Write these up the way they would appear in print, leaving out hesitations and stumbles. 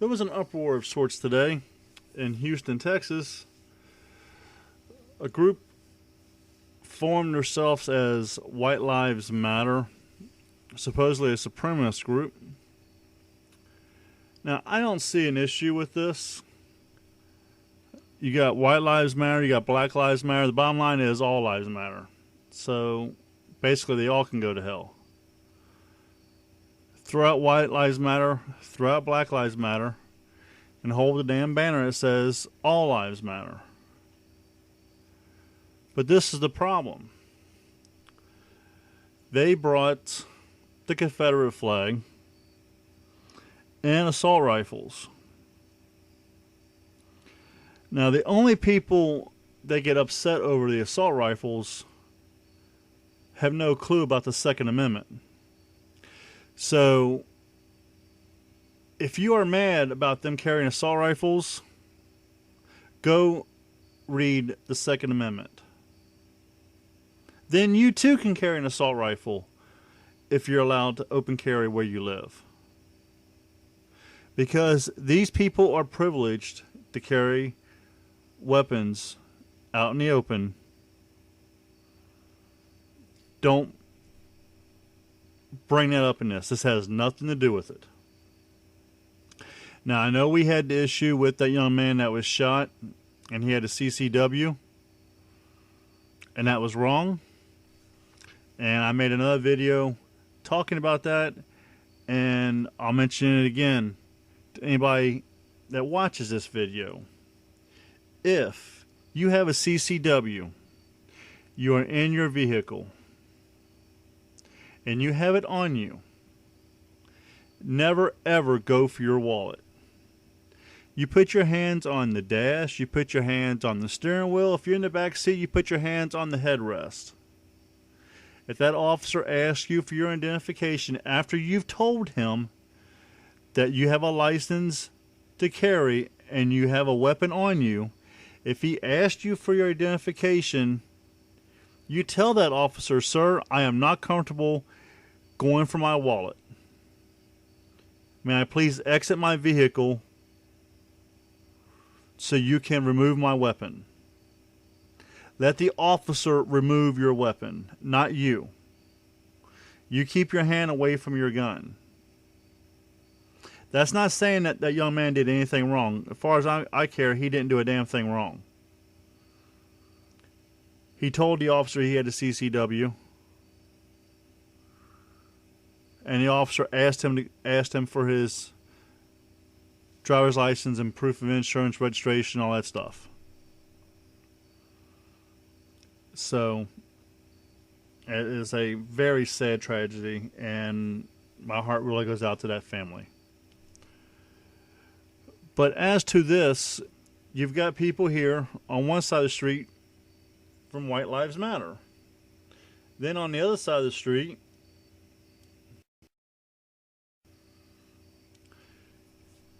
There was an uproar of sorts today in Houston, Texas. A group formed themselves as White Lives Matter, supposedly a supremacist group. Now, I don't see an issue with this. You got White Lives Matter, you got Black Lives Matter. The bottom line is all lives matter. So basically, they all can go to hell. Throw out White Lives Matter, throw out Black Lives Matter, and hold the damn banner that says all lives matter. But this is the problem. They brought the Confederate flag and assault rifles. Now, the only people that get upset over the assault rifles have no clue about the Second Amendment. So, if you are mad about them carrying assault rifles, go read the Second Amendment. Then you too can carry an assault rifle if you're allowed to open carry where you live. Because these people are privileged to carry weapons out in the open. Don't bring that up in this. This has nothing to do with it. Now, I know we had the issue with that young man that was shot and he had a CCW, and that was wrong. And I made another video talking about that, and I'll mention it again to anybody that watches this video. If you have a CCW, you are in your vehicle, and you have it on you, never ever go for your wallet. You put your hands on the dash, you put your hands on the steering wheel. If you're in the back seat, you put your hands on the headrest. If that officer asks you for your identification after you've told him that you have a license to carry and you have a weapon on you, if he asks you for your identification, you tell that officer, "Sir, I am not comfortable going for my wallet. May I please exit my vehicle so you can remove my weapon?" Let the officer remove your weapon, not you. You keep your hand away from your gun. That's not saying that that young man did anything wrong. As far as I care, he didn't do a damn thing wrong. He told the officer he had a CCW, and the officer asked him for his driver's license and proof of insurance, registration, all that stuff. So it is a very sad tragedy, and my heart really goes out to that family. But as to this, you've got people here on one side of the street from White Lives Matter. Then on the other side of the street,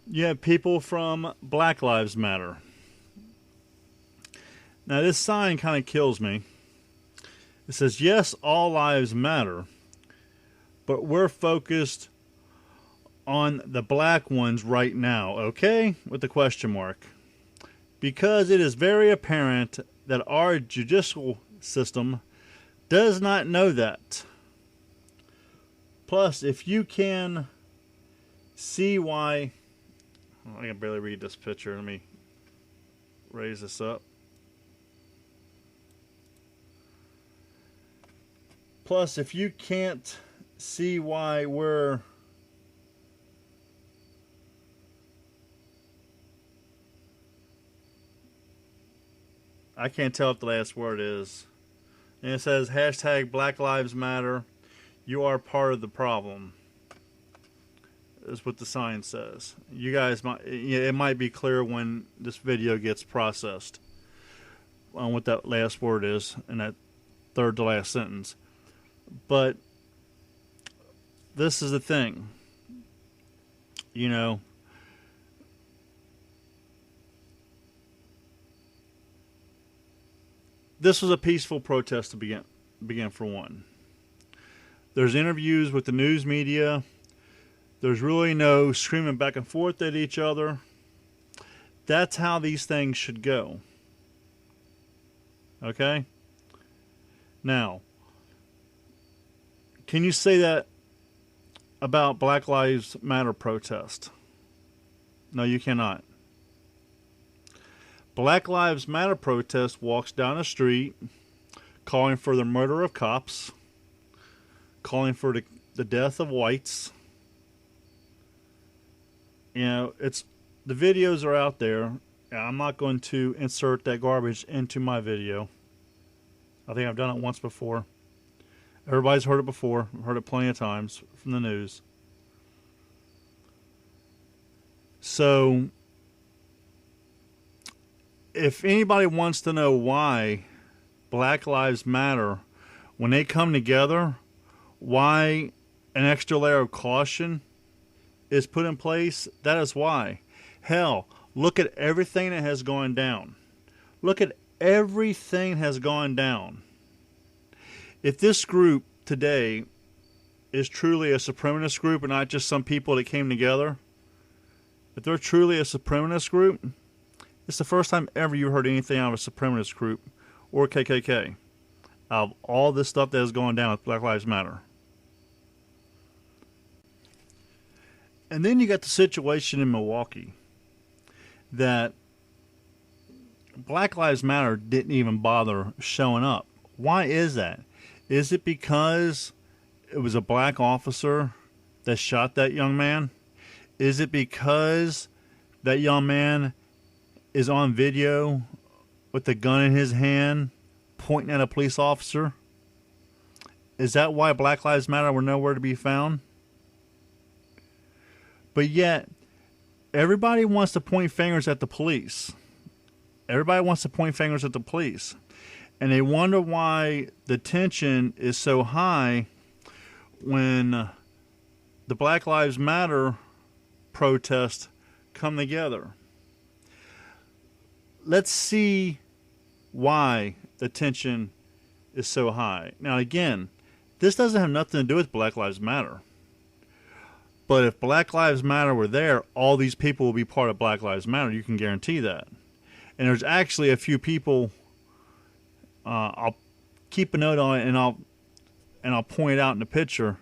you have people from Black Lives Matter. Now, this sign kind of kills me. It says, yes, all lives matter, but we're focused on the black ones right now, okay? With the question mark. Because it is very apparent that our judicial system does not know that. Plus, if you can see why... I can barely read this picture. Let me raise this up. Plus, if you can't see why we're I can't tell what the last word is. And it says hashtag Black Lives Matter. You are part of the problem. Is what the sign says. You guys might, it might be clear when this video gets processed on what that last word is in that third to last sentence. But this is the thing. You know, this was a peaceful protest to begin for one. There's interviews with the news media There's really no screaming back and forth at each other. That's how these things should go. Okay? Now, can you say that about Black Lives Matter protest? No, you cannot. Black Lives Matter protest walks down the street calling for the murder of cops, calling for the death of whites. You know, the videos are out there. I'm not going to insert that garbage into my video. I think I've done it once before. Everybody's heard it before. I've heard it plenty of times from the news. So, if anybody wants to know why Black Lives Matter, when they come together, why an extra layer of caution is put in place, that is why. Hell, look at everything that has gone down. Look at everything that has gone down. If this group today is truly a supremacist group and not just some people that came together, if they're truly a supremacist group, it's the first time ever you heard anything out of a supremacist group or KKK out of all this stuff that has gone down with Black Lives Matter. And then you got the situation in Milwaukee that Black Lives Matter didn't even bother showing up. Why is that? Is it because it was a black officer that shot that young man? Is it because that young man is on video with a gun in his hand pointing at a police officer? Is that why Black Lives Matter were nowhere to be found? But yet, everybody wants to point fingers at the police. Everybody wants to point fingers at the police. And they wonder why the tension is so high when the Black Lives Matter protests come together. Let's see why the tension is so high. Now again, this doesn't have nothing to do with Black Lives Matter. But if Black Lives Matter were there, all these people will be part of Black Lives Matter. You can guarantee that. And there's actually a few people. I'll keep a note on it, and I'll point it out in the picture.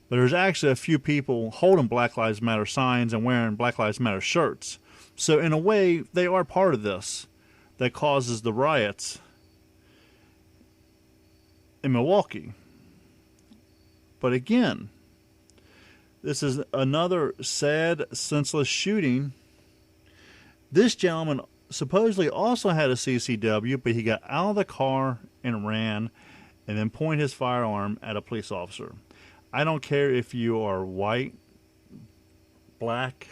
But there's actually a few people holding Black Lives Matter signs and wearing Black Lives Matter shirts. So in a way, they are part of this that causes the riots in Milwaukee. But again, this is another sad, senseless shooting. This gentleman supposedly also had a CCW, but he got out of the car and ran and then pointed his firearm at a police officer. I don't care if you are white, black,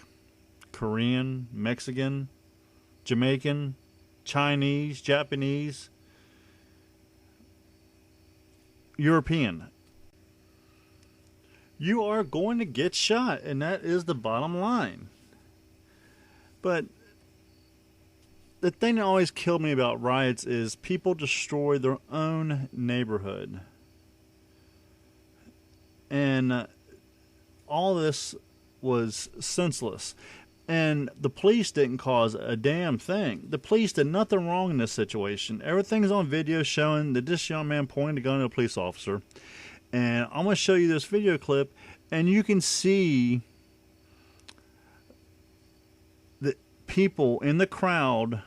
Korean, Mexican, Jamaican, Chinese, Japanese, European. You are going to get shot, and that is the bottom line. But the thing that always killed me about riots is people destroy their own neighborhood. And all this was senseless. And the police didn't cause a damn thing. The police did nothing wrong in this situation. Everything's on video showing that this young man pointed a gun at a police officer. And I'm going to show you this video clip, and you can see the people in the crowd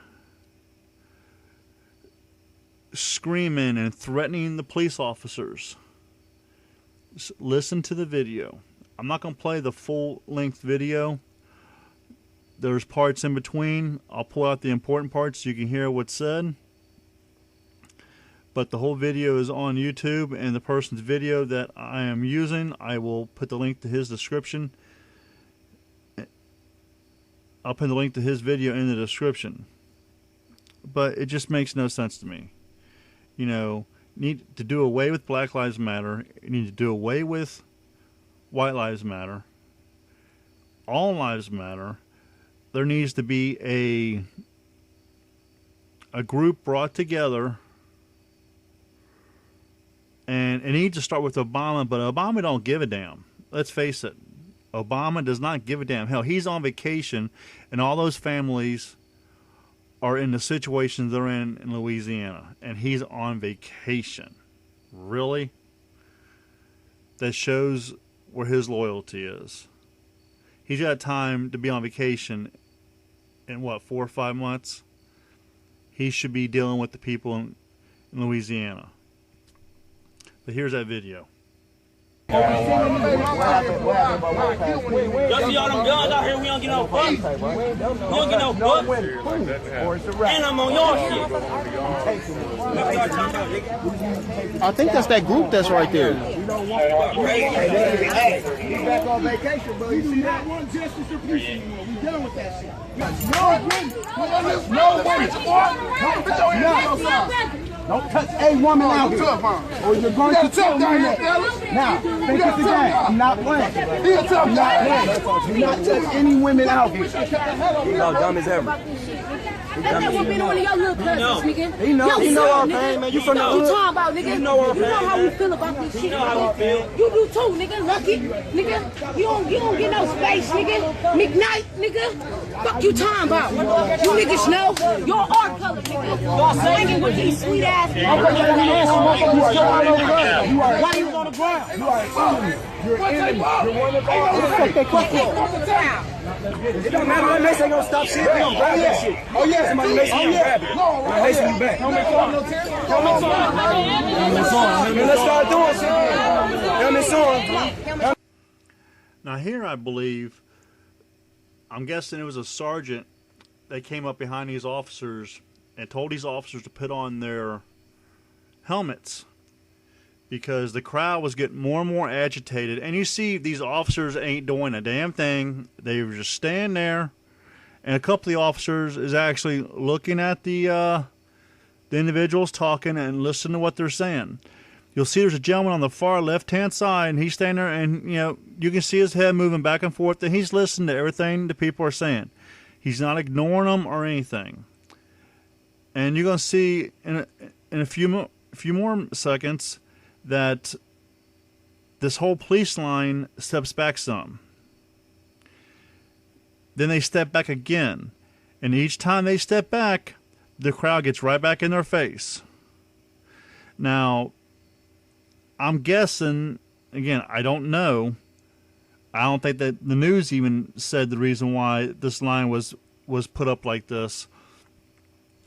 screaming and threatening the police officers. Just listen to the video. I'm not going to play the full-length video. There's parts in between. I'll pull out the important parts so you can hear what's said. But the whole video is on YouTube, and the person's video that I am using, I will put the link to his description. I'll put the link to his video in the description. But it just makes no sense to me. You know, need to do away with Black Lives Matter. You need to do away with White Lives Matter. All lives matter. There needs to be a group brought together. And it needs to start with Obama, but Obama don't give a damn. Let's face it. Obama does not give a damn. Hell, he's on vacation, and all those families are in the situations they're in Louisiana, and he's on vacation. Really? That shows where his loyalty is. He's got time to be on vacation in, what, 4 or 5 months? He should be dealing with the people in Louisiana. But here's that video. Y'all see all them guns out here, we don't get no fuck. We don't get no fuck. And I'm on your shit. I think that's that group that's right there. He's back on vacation, but you see that one justice or peace anymore. We done with that shit. Don't touch a woman out here, or you're going to tell me that. Now, think it's the game. I'm not playing. I'm not playing. Do not touch any women out here. He's all dumb as ever. That's what been one of your little cousins, nigga. He know our pain, man. You from the You hood? talking about, nigga? You know how we feel about this shit, nigga. You do too, nigga. Lucky, nigga. You don't get no space, nigga. McKnight, nigga. Fuck you talking about? You niggas know your art color, nigga. Y'all singing with these sweet ass. Why you on the ground? You are an enemy. You're an enemy. You're one of our enemies. It don't matter what Mason gonna stop shit. We gonna grab that shit. Oh yeah. Somebody Mason gonna grab it. Mason you back. Let's start doing shit. Now here I believe, I'm guessing it was a sergeant that came up behind these officers and told these officers to put on their helmets, because the crowd was getting more and more agitated. And you see these officers ain't doing a damn thing. They were just standing there. And a couple of the officers is actually looking at the individuals talking and listening to what they're saying. You'll see there's a gentleman on the far left-hand side, and he's standing there, and you can see his head moving back and forth, and he's listening to everything the people are saying. He's not ignoring them or anything. And you're going to see in a few more seconds that this whole police line steps back some. Then they step back again. And each time they step back, the crowd gets right back in their face. Now, I'm guessing, again, I don't know. I don't think that the news even said the reason why this line was put up like this.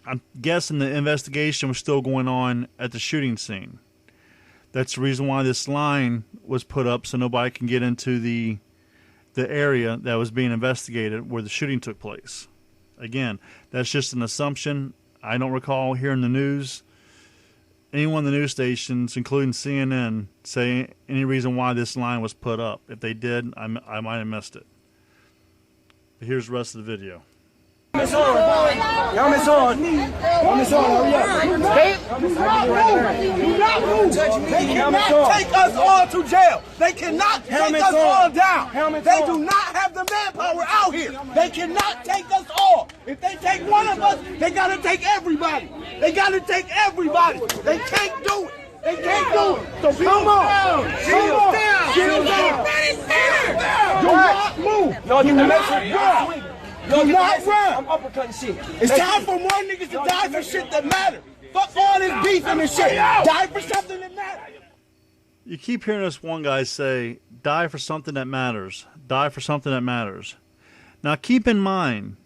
I'm guessing the investigation was still going on at the shooting scene. That's the reason why this line was put up, so nobody can get into the area that was being investigated where the shooting took place. Again, that's just an assumption. I don't recall hearing the news, anyone in the news stations, including CNN, say any reason why this line was put up. If they did, I might have missed it. But here's the rest of the video. Helmet's on. Helmet's on. Helmet's on. Hurry up. Do not move. They cannot take us all to jail. They cannot take us all down. They do not have the manpower out here. They cannot take us all. If they take one of us, they gotta take everybody. They gotta take everybody. They can't do it. They can't do it. So come on. Shield down. Shield down. Do not move. Y'all get the message. Do not run. I'm uppercutting shit. It's time for more niggas to die for shit that matter. Fuck all this beefing and shit. Die for something that matters. You keep hearing this one guy say, die for something that matters. Die for something that matters. Now keep in mind,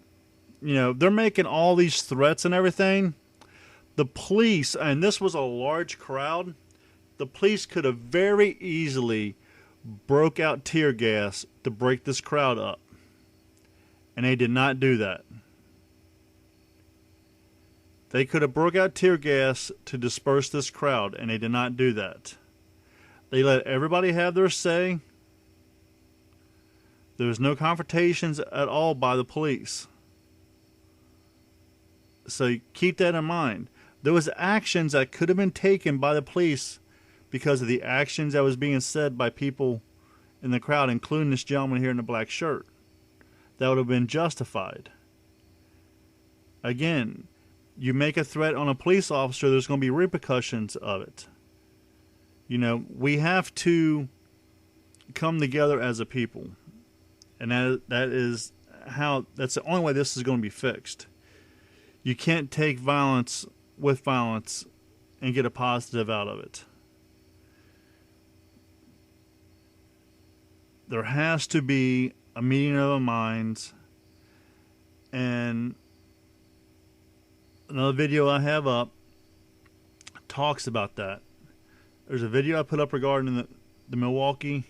they're making all these threats and everything. The police, and this was a large crowd, the police could have very easily broke out tear gas to break this crowd up. And they did not do that. They could have broke out tear gas to disperse this crowd, and they did not do that. They let everybody have their say. There was no confrontations at all by the police. So keep that in mind. There was actions that could have been taken by the police because of the actions that was being said by people in the crowd, including this gentleman here in the black shirt. That would have been justified. Again, you make a threat on a police officer, there's going to be repercussions of it. We have to come together as a people. And that's the only way this is going to be fixed. You can't take violence with violence and get a positive out of it. There has to be a meeting of the minds. And another video I have up talks about that. There's a video I put up regarding the Milwaukee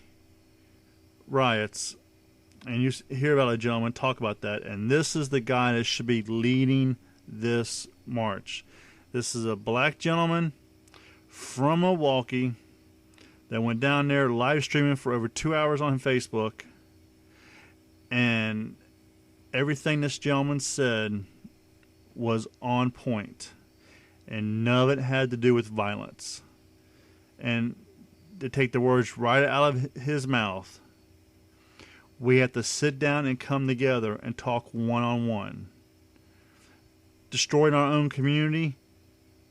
riots, and you hear about a gentleman talk about that, and this is the guy that should be leading this march. This is a black gentleman from Milwaukee that went down there live streaming for over 2 hours on Facebook, and everything this gentleman said was on point, and none of it had to do with violence. And to take the words right out of his mouth, we have to sit down and come together and talk one-on-one. Destroying our own community,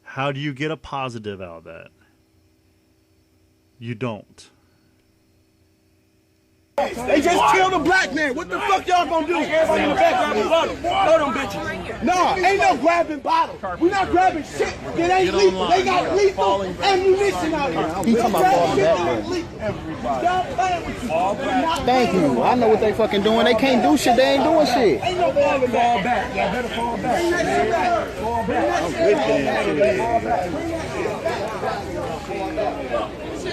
how do you get a positive out of that? You don't. They just killed a black man. What the fuck y'all gonna do? Everybody in the back grabbing bottles. Blow them bitches. Nah, ain't no grabbing bottles. We not grabbing shit that ain't lethal. They got lethal ammunition out here. He talking about falling back, bro. Thank you. I know what they fucking doing. They can't do shit. They ain't doing shit. Ain't no falling Fall back. Y'all better fall back. Fall back.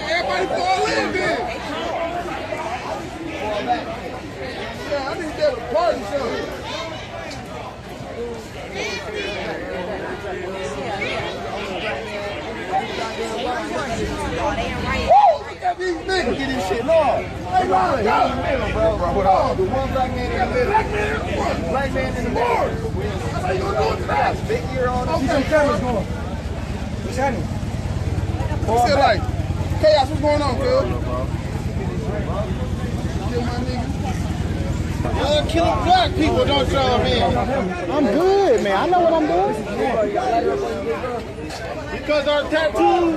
Everybody fall in there. Yeah, I need to get a party something. Woo! Look at these niggas get this shit on. Hey, Ron, go! The one black man in the middle. Black man in the front. Black man in the middle. That's how you gonna do it tonight. Big ear on. See some cameras going. What's happening? What's it like? Chaos, what's going on, cuz? Kill my niggas. Killing black people, don't y'all, man. I'm good, man. I know what I'm doing. Because our tattoos.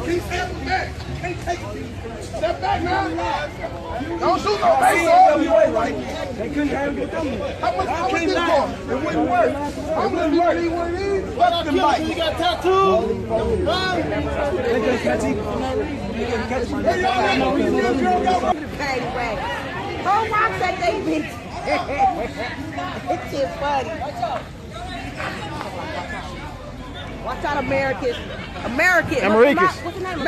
Keep stepping back. Step back now. Don't shoot no face off. They couldn't have it done. How much this cost? It wouldn't work. How much work? Fuck them bikes. You got tattoos? They couldn't catch him. They couldn't catch him. Hey, y'all know we still girl. Oh, watch that they bitch. It's shit funny. Watch out, Americans. Americans. What's the name?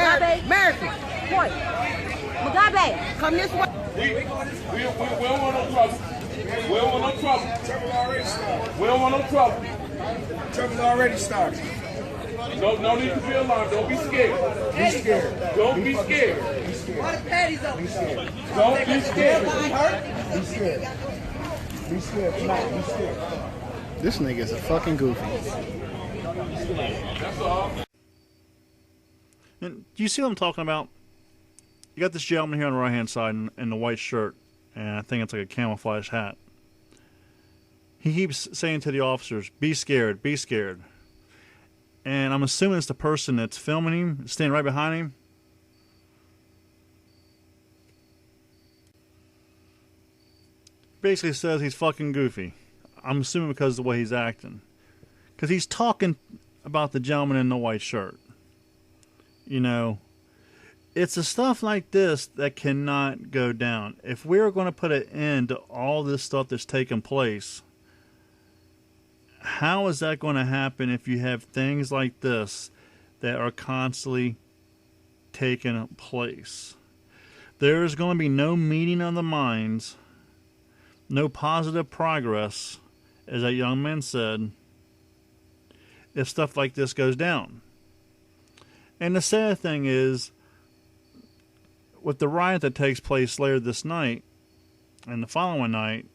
American. Point. Mugabe, come this way. We don't want no trouble. We don't want no trouble. Trouble already started. We don't want no trouble. Trouble already started. No need to be alarmed. Don't be scared. Be scared. Don't be scared. Why the patties up? Be scared. Don't be scared. Be scared. Be scared tonight. Be scared. This nigga's a fucking goofy. That's all. And do you see what I'm talking about? You got this gentleman here on the right-hand side in the white shirt, and I think it's like a camouflage hat. He keeps saying to the officers, be scared, be scared. And I'm assuming it's the person that's filming him, standing right behind him. Basically says he's fucking goofy. I'm assuming because of the way he's acting. Because he's talking about the gentleman in the white shirt. You know, it's the stuff like this that cannot go down. If we're going to put an end to all this stuff that's taking place, how is that going to happen if you have things like this that are constantly taking place? There is going to be no meeting of the minds, no positive progress, as that young man said, if stuff like this goes down. And the sad thing is, with the riot that takes place later this night and the following night,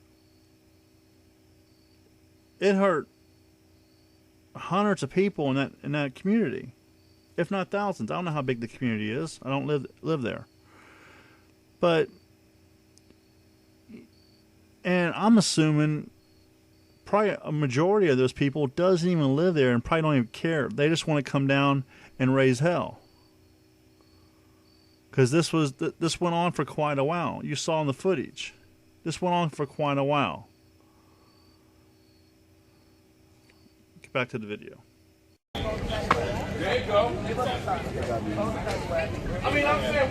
it hurt hundreds of people in that community, if not thousands. I don't know how big the community is. I don't live there. But, and I'm assuming probably a majority of those people doesn't even live there and probably don't even care. They just want to come down and raise hell. Because this went on for quite a while. You saw in the footage. This went on for quite a while. Get back to the video. There you go. I mean, I'm saying,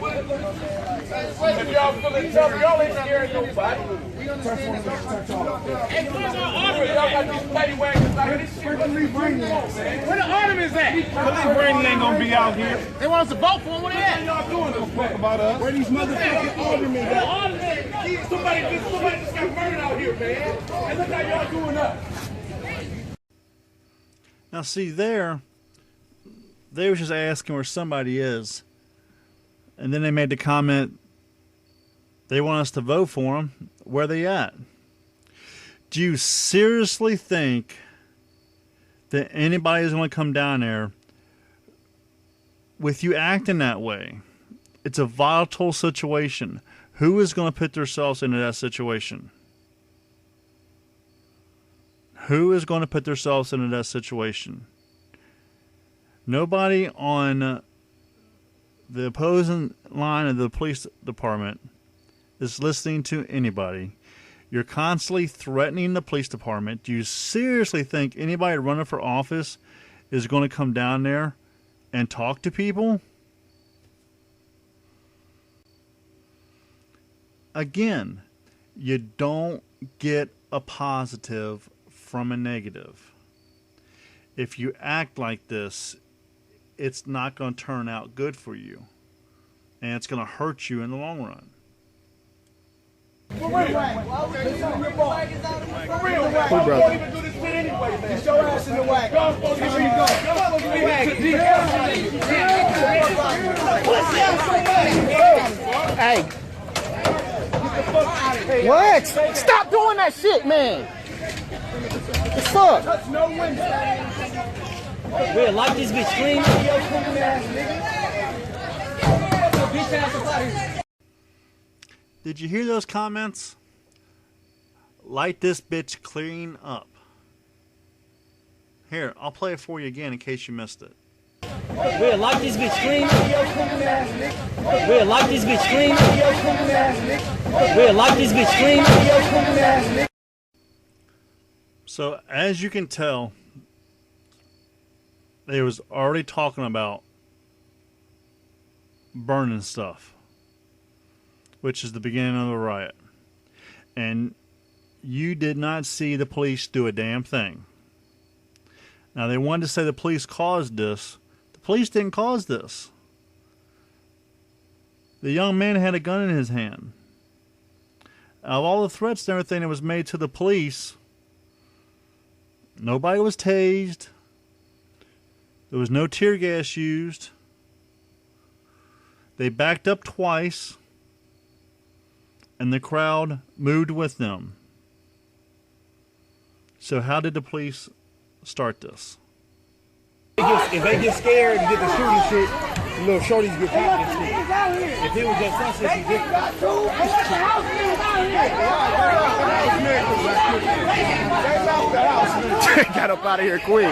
if y'all feeling tough, y'all ain't scaring nobody. Hey, where's our ornament? Y'all got these petty wagons out here. This shit, where the ornaments at? Police Brandon ain't gonna be out here. They want us to vote for them. What they at? Y'all doing this fuck about us? Where these motherfucking ornaments at? Somebody just got murdered out here, man. And look how y'all doing us. Now see there, they was just asking where somebody is. And then they made the comment, they want us to vote for them. Where they at? Do you seriously think that anybody is going to come down there with you acting that way? It's a volatile situation. Who is going to put themselves into that situation? Who is going to put themselves into that situation? Nobody on the opposing line of the police department is listening to anybody. You're constantly threatening the police department. Do you seriously think anybody running for office is going to come down there and talk to people? Again, you don't get a positive from a negative. If you act like this, it's not going to turn out good for you. And it's going to hurt you in the long run. For real. Y'all won't even do this shit anyway, man. Get your ass in the wagon. Y'all supposed to be Hey. What? Stop doing that shit, man. The fuck? Real, like this bitch clean. Did you hear those comments? Light this bitch clean up. Here, I'll play it for you again in case you missed it. Real, like this bitch clean. Real, like this bitch clean. Real, like this bitch clean. So, as you can tell, they was already talking about burning stuff, which is the beginning of the riot. And you did not see the police do a damn thing. Now, they wanted to say the police caused this. The police didn't cause this. The young man had a gun in his hand. Out of all the threats and everything that was made to the police, nobody was tased. There was no tear gas used. They backed up twice, and the crowd moved with them. So how did the police start this? If they get scared and get the shooting shit, the little shorties get popped and shit. If it was just us, it's different. Got up out of here quick.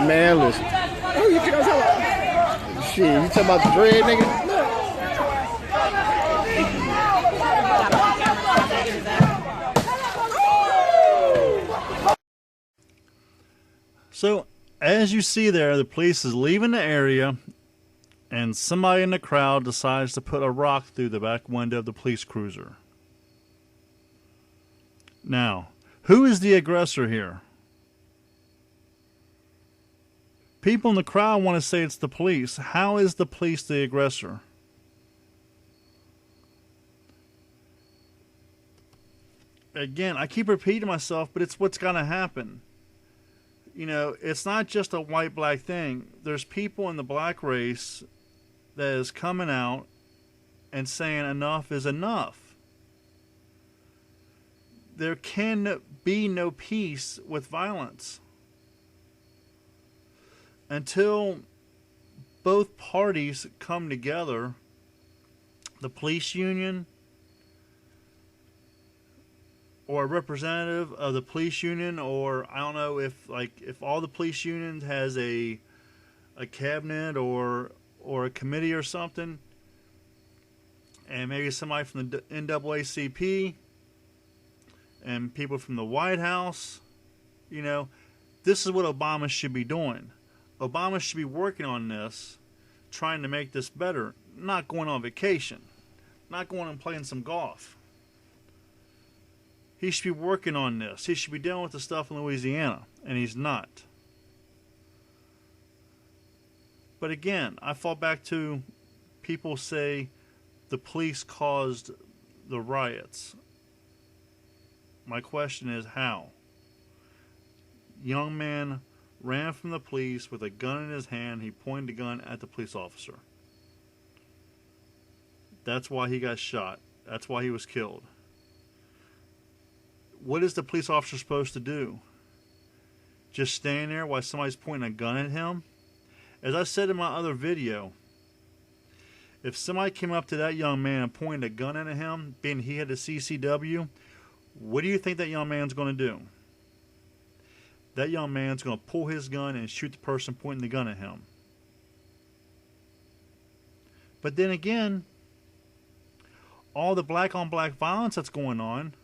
Man, listen. Who you talking about? Shit, you talking about the dread nigga? So, as you see there, the police is leaving the area, and somebody in the crowd decides to put a rock through the back window of the police cruiser. Now, who is the aggressor here? People in the crowd want to say it's the police. How is the police the aggressor? Again, I keep repeating myself, but it's what's going to happen. You know, it's not just a white-black thing. There's people in the black race that is coming out and saying enough is enough. There can be no peace with violence until both parties come together, the police union or a representative of the police union, or I don't know if all the police unions has a cabinet or a committee or something, and maybe somebody from the NAACP and people from the White House, you know, this is what Obama should be doing. Obama should be working on this, trying to make this better, not going on vacation, not going and playing some golf. He should be working on this. He should be dealing with the stuff in Louisiana, and he's not. But again, I fall back to people say the police caused the riots. My question is how? Young man ran from the police with a gun in his hand. He pointed the gun at the police officer. That's why he got shot. That's why he was killed. What is the police officer supposed to do? Just stand there while somebody's pointing a gun at him? As I said in my other video, if somebody came up to that young man and pointed a gun at him, being he had a CCW, what do you think that young man's going to do? That young man's going to pull his gun and shoot the person pointing the gun at him. But then again, all the black-on-black violence that's going on,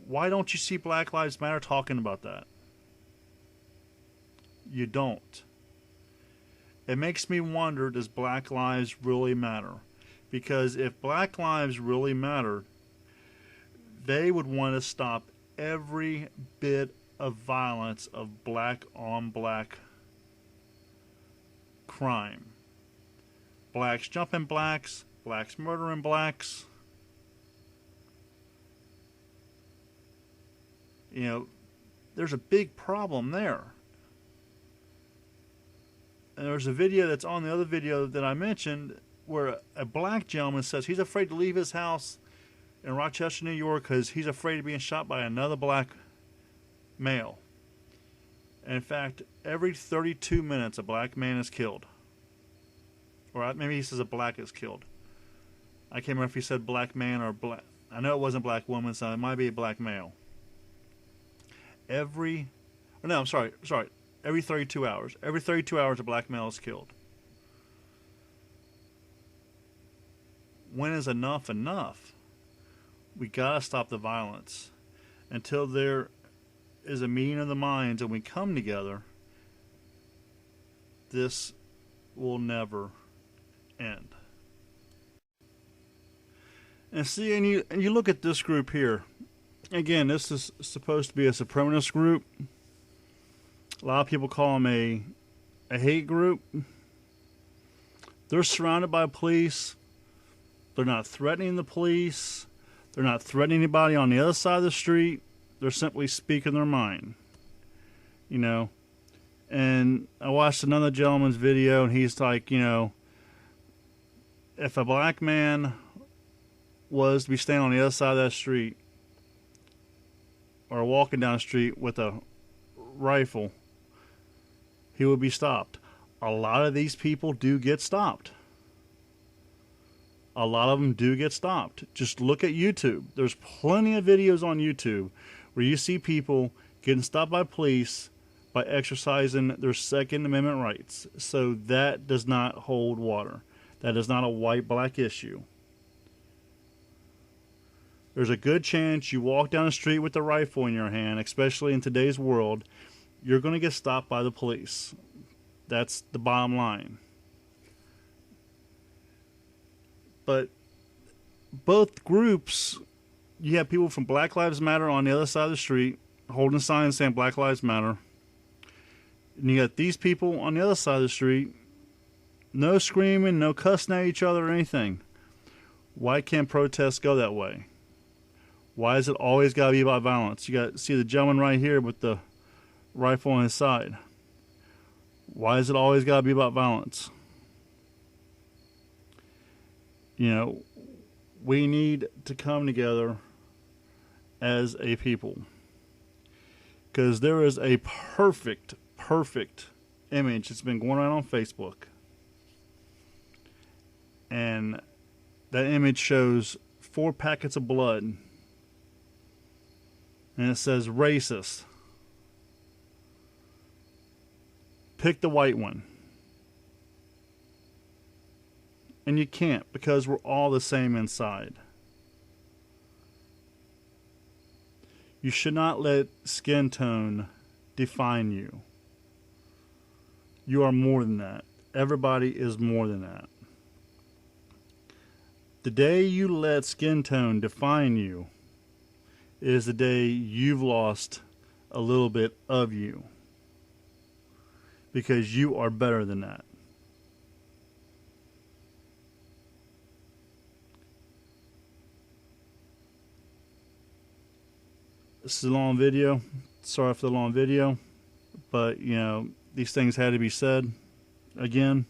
why don't you see Black Lives Matter talking about that? You don't. It makes me wonder, does black lives really matter? Because if black lives really mattered, they would want to stop every bit of violence of black-on-black crime. Blacks jumping blacks, blacks murdering blacks. You know, there's a big problem there. And there's a video that's on the other video that I mentioned where a black gentleman says he's afraid to leave his house in Rochester, New York, because he's afraid of being shot by another black male. And in fact, every 32 minutes, a black man is killed. Or maybe he says a black is killed. I can't remember if he said black man or black. I know it wasn't black woman, so it might be a black male. Every 32 hours. Every 32 hours, a black male is killed. When is enough enough? We gotta stop the violence. Until there is a meeting of the minds and we come together, this will never end. And see, and you look at this group here. Again, this is supposed to be a supremacist group. A lot of people call them a hate group. They're surrounded by police. They're not threatening the police. They're not threatening anybody on the other side of the street. They're simply speaking their mind. You know. And I watched another gentleman's video, and he's like, you know, if a black man was to be standing on the other side of that street or walking down the street with a rifle, he would be stopped. A lot of these people do get stopped. A lot of them do get stopped. Just look at YouTube. There's plenty of videos on YouTube where you see people getting stopped by police by exercising their Second Amendment rights. So that does not hold water. That is not a white-black issue. There's a good chance you walk down the street with a rifle in your hand, especially in today's world, you're going to get stopped by the police. That's the bottom line. But both groups, you have people from Black Lives Matter on the other side of the street holding signs saying Black Lives Matter. And you got these people on the other side of the street, no screaming, no cussing at each other or anything. Why can't protests go that way? Why is it always got to be about violence? You got to see the gentleman right here with the rifle on his side. Why is it always got to be about violence? You know, we need to come together as a people. Because there is a perfect image that's been going around on Facebook. And that image shows 4 packets of blood and it says racist, pick the white one. And you can't, because we're all the same inside. You should not let skin tone define you. You are more than that. Everybody is more than that. The day you let skin tone define you is the day you've lost a little bit of you. Because you are better than that. This is a long video. Sorry for the long video. But, you know, these things had to be said again.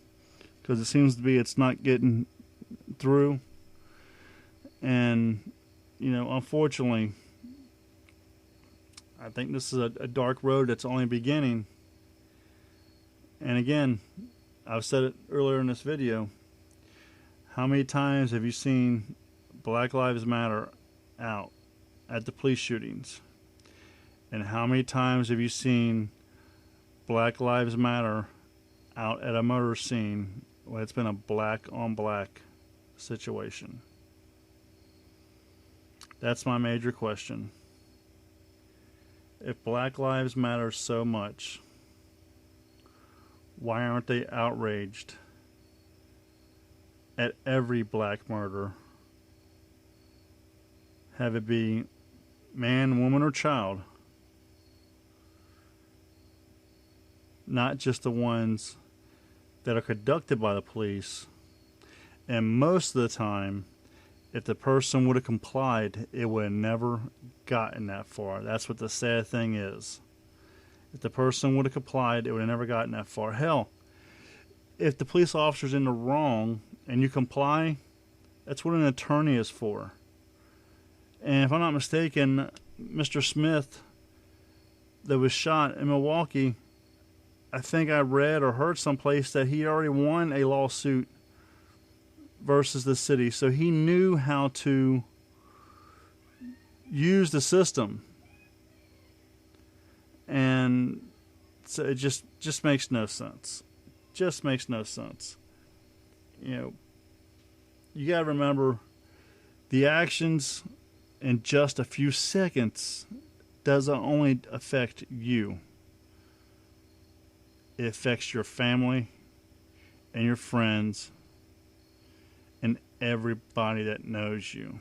Because it seems to be it's not getting through. And, you know, unfortunately, I think this is a dark road that's only beginning. And again, I've said it earlier in this video. How many times have you seen Black Lives Matter out at the police shootings? And how many times have you seen Black Lives Matter out at a murder scene where it's been a black on black situation? That's my major question. If Black Lives Matter so much, why aren't they outraged at every black murder? Have it be man, woman, or child. Not just the ones that are conducted by the police. And most of the time, if the person would have complied, it would have never gotten that far. That's what the sad thing is. If the person would have complied, it would have never gotten that far. Hell, if the police officer's in the wrong and you comply, that's what an attorney is for. And if I'm not mistaken, Mr. Smith that was shot in Milwaukee, I think I read or heard someplace that he already won a lawsuit versus the city. So he knew how to use the system. And so it just makes no sense. Just makes no sense. You know, you got to remember the actions in just a few seconds doesn't only affect you. It affects your family and your friends and everybody that knows you.